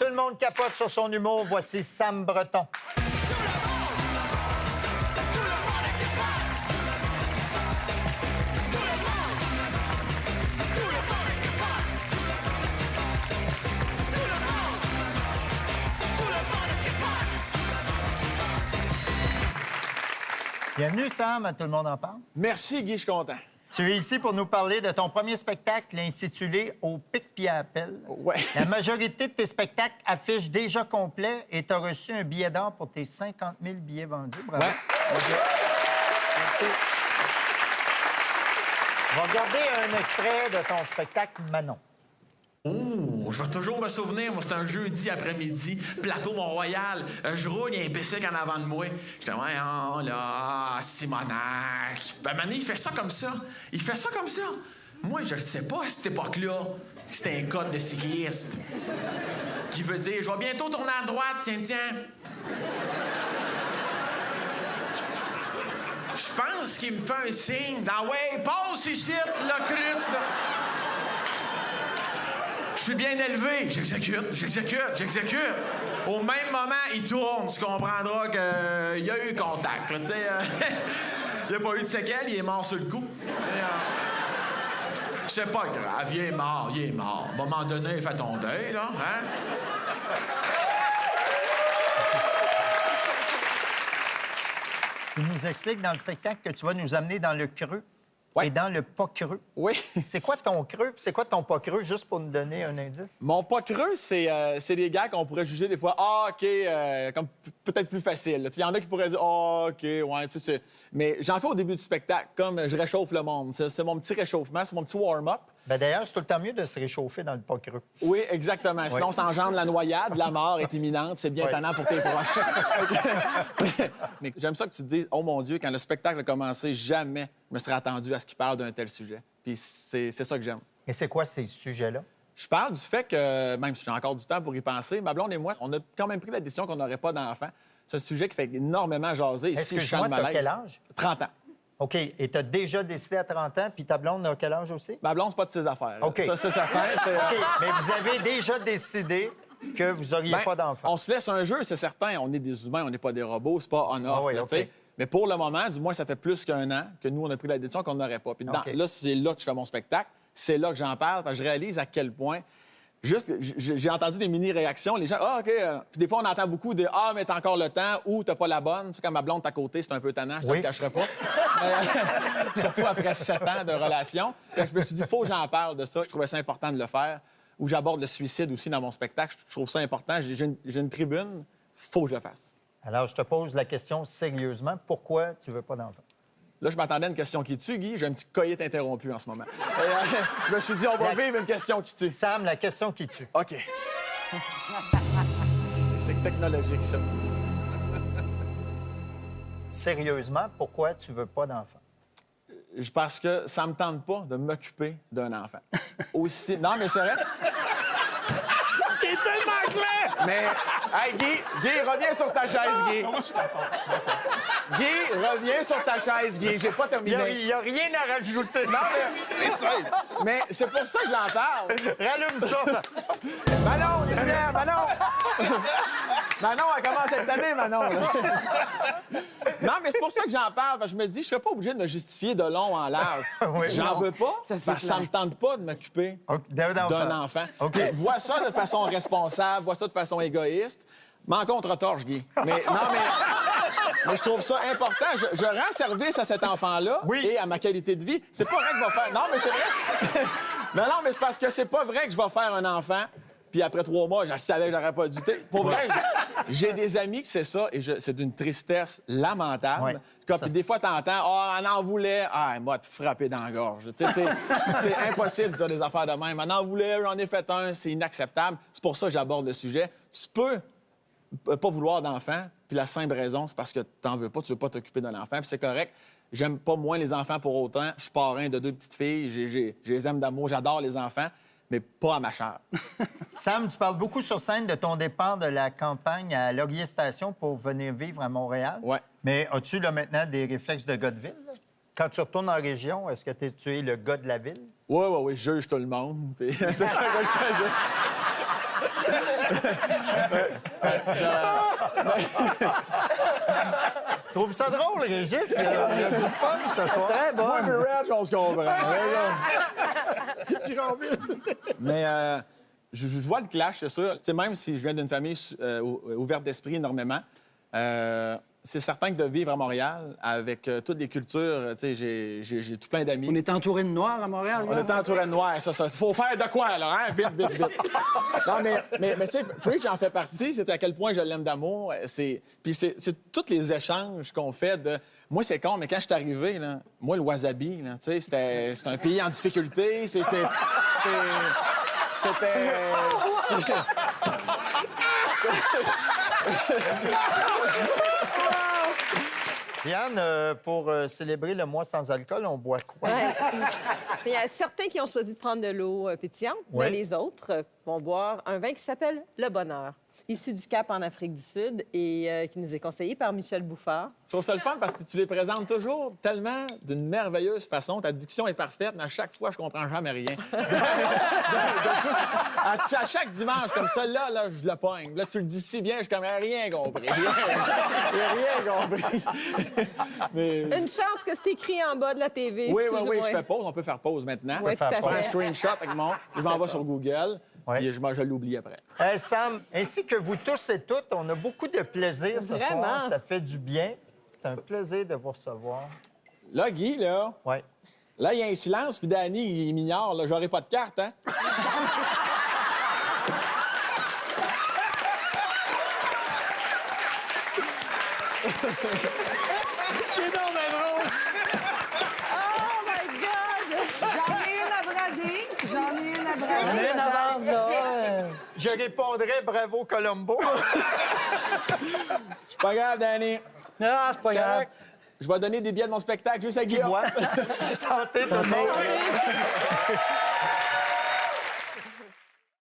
Tout le monde capote sur son humour. Voici Sam Breton. Bienvenue, Sam, à Tout le monde en parle. Merci, Guy, je suis content. Tu es ici pour nous parler de ton premier spectacle intitulé « Au pic puis à appel ». Ouais. La majorité de tes spectacles affichent déjà complet et tu as reçu un billet d'or pour tes 50 000 billets vendus. Bravo. Ouais. OK. Merci. On va regarder un extrait de ton spectacle « Manon ». Oh, je vais toujours me souvenir, moi, c'était un jeudi après-midi, plateau Mont-Royal. Je roule, il y a un bicycle en avant de moi. J'étais, ouais, oh là, Simonac. Ben, Mané, il fait ça comme ça. Il fait ça comme ça. Moi, je le sais pas à cette époque-là. C'était un code de cycliste. Qui veut dire, je vais bientôt tourner à droite, tiens. Je pense qu'il me fait un signe. Ah ouais, passe ici, le crus, là. Je suis bien élevé. J'exécute. Au même moment, il tourne. Tu comprendras qu'il y a eu contact. Là, il n'y a pas eu de séquelles, il est mort sur le coup. C'est pas grave, il est mort. À un moment donné, fais ton deuil, là. Hein? Tu nous expliques dans le spectacle que tu vas nous amener dans le creux Ouais. et dans le pas creux. Oui. C'est quoi ton creux puis c'est quoi ton pas creux, juste pour nous donner un indice? Mon pas creux, c'est des gars qu'on pourrait juger des fois, OK, comme peut-être plus facile. Il y en a qui pourraient dire, OK, ouais, tu sais. Mais j'en fais au début du spectacle, comme je réchauffe le monde. C'est mon petit réchauffement, c'est mon petit warm-up. Ben d'ailleurs, c'est tout le temps mieux de se réchauffer dans le pas creux. Oui, exactement. Sinon, ça engendre la noyade, la mort est imminente, c'est bien Oui. étonnant pour tes proches. Mais j'aime ça que tu te dises, oh mon Dieu, quand le spectacle a commencé, jamais je me serais attendu à ce qu'il parle d'un tel sujet. Puis c'est ça que j'aime. Et c'est quoi ces sujets-là? Je parle du fait que, même si j'ai encore du temps pour y penser, ma blonde et moi, on a quand même pris la décision qu'on n'aurait pas d'enfant. C'est un sujet qui fait énormément jaser. Ici, je chante Excuse-moi, t'as malaise. quel âge? 30 ans. OK. Et tu as déjà décidé à 30 ans, puis ta blonde a quel âge aussi? Ma blonde, c'est pas de ses affaires. OK. Ça, c'est certain. OK. Mais vous avez déjà décidé que vous n'auriez Ben, pas d'enfant. on se laisse un jeu, c'est certain. On est des humains, on n'est pas des robots, c'est pas on-off. Ah oui, là, OK. tu sais. Mais pour le moment, du moins, ça fait plus qu'un an que nous, on a pris la décision qu'on n'aurait pas. Puis OK. là, c'est là que je fais mon spectacle. C'est là que j'en parle. Parce que je réalise à quel point. Juste, j'ai entendu des mini-réactions. Les gens, ah, OK. Puis des fois, on entend beaucoup de ah, mais t'as encore le temps ou t'as pas la bonne. Tu sais, quand ma blonde est à côté, c'est un peu tannant, je te Oui. le cacherai pas. Surtout après 7 ans de relation. Fait que je me suis dit, faut que j'en parle de ça. Je trouvais ça important de le faire. Ou j'aborde le suicide aussi dans mon spectacle. Je trouve ça important. J'ai une tribune. Faut que je le fasse. Alors, je te pose la question sérieusement. Pourquoi tu veux pas d'enfant? Là, je m'attendais à une question qui tue, Guy. J'ai un petit coït interrompu en ce moment. Je me suis dit, on va vivre une question qui tue. Sam, la question qui tue. OK. C'est technologique, ça. Sérieusement, pourquoi tu veux pas d'enfant? Parce que ça me tente pas de m'occuper d'un enfant. Aussi... Non, mais c'est vrai. C'est tellement clair! Mais, hey, Guy, reviens sur ta chaise, Guy. Guy, reviens sur ta chaise, Guy. J'ai pas terminé. Il n'y a rien à rajouter. Non, mais c'est pour ça que j'en parle. Rallume ça. Manon, viens, Manon! Manon, elle commence cette année, Manon. là. Non, mais c'est pour ça que j'en parle. Parce que je me dis, je serais pas obligé de me justifier de long en large. Oui, J'en non. veux pas, parce que ça me tente pas de m'occuper d'un enfant. OK. Vois ça de façon responsable, vois ça de façon égoïste. M'en contre-torche, Guy. Mais non, mais je trouve ça important. Je rends service à cet enfant-là Oui. et à ma qualité de vie. C'est pas vrai que je vais faire... Non, mais c'est vrai. Non, mais c'est parce que c'est pas vrai que je vais faire un enfant, puis après 3 mois, je savais que j'aurais pas dû... Pour vrai, j'ai des amis que c'est ça, et c'est d'une tristesse lamentable. Ouais. Puis des fois, t'entends, « Ah, on en voulait. » Ah, moi, te frapper dans la gorge. Tu sais, c'est impossible de dire des affaires de même. « On en voulait, j'en ai fait un. » C'est inacceptable. C'est pour ça que j'aborde le sujet. Tu peux pas vouloir d'enfant, puis la simple raison, c'est parce que t'en veux pas, tu veux pas t'occuper d'un enfant, puis c'est correct. J'aime pas moins les enfants pour autant. Je suis parrain de 2 petites filles. Je les aime d'amour. J'adore les enfants, mais pas à ma chair. Sam, tu parles beaucoup sur scène de ton départ de la campagne à Laurier Station pour venir vivre à Montréal. Ouais. Mais as-tu là maintenant des réflexes de gars de ville? Là? Quand tu retournes en région, est-ce que tu es le gars de la ville? Oui, je juge tout le monde. Puis c'est ça que je fais. Trouve ça drôle, Régis? Il y a du fun ce soir. Très bon. Moi, puis Reg, on se comprend. Mais je vois le clash, c'est sûr. Tu sais, même si je viens d'une famille ouverte d'esprit énormément, c'est certain que de vivre à Montréal avec toutes les cultures, tu sais, j'ai tout plein d'amis. On est entouré de noirs à Montréal. On là? est entouré de noir, ça. Faut faire de quoi, là, hein? Vite, vite, vite. Non, mais tu sais, Preach en fait partie. C'est à quel point je l'aime d'amour. Puis c'est tous les échanges qu'on fait de... Moi, c'est con, mais quand je suis arrivé, là, moi, le wasabi, là, tu sais, c'était un pays en difficulté. C'était... Diane, pour célébrer le mois sans alcool, on boit quoi? Ouais. Il y a certains qui ont choisi de prendre de l'eau pétillante, Ouais. mais les autres vont boire un vin qui s'appelle Le Bonheur, issu du Cap en Afrique du Sud et qui nous est conseillé par Michel Bouffard. Je trouve ça le fun parce que tu les présentes toujours tellement d'une merveilleuse façon. Ta diction est parfaite, mais à chaque fois, je comprends jamais rien. À chaque dimanche, comme ça, là, je le pogne. Là, tu le dis si bien, je n'ai rien compris. Rien compris. Mais... Une chance que c'est écrit en bas de la TV. Oui, si oui, je oui, vois. je fais pause. On peut faire pause maintenant. Oui, tout à Je prends un fait. screenshot avec mon... Je m'en vais sur Google, Ouais. puis je l'oublie après. Hey, Sam, ainsi que vous tous et toutes, on a beaucoup de plaisir ce Vraiment. soir. Ça fait du bien. C'est un plaisir de vous recevoir. Là, Guy, là, Oui. il y a un silence, puis Danny, il m'ignore. Là, j'aurai pas de carte, hein? Oh my God! J'en ai une à brader. J'en ai une à brader. Rien à vendre, là. Je répondrai bravo, Colombo. C'est pas grave, Danny. Non, c'est pas grave. Correct. Je vais donner des billets de mon spectacle juste à Guillaume. Santé, tout le monde.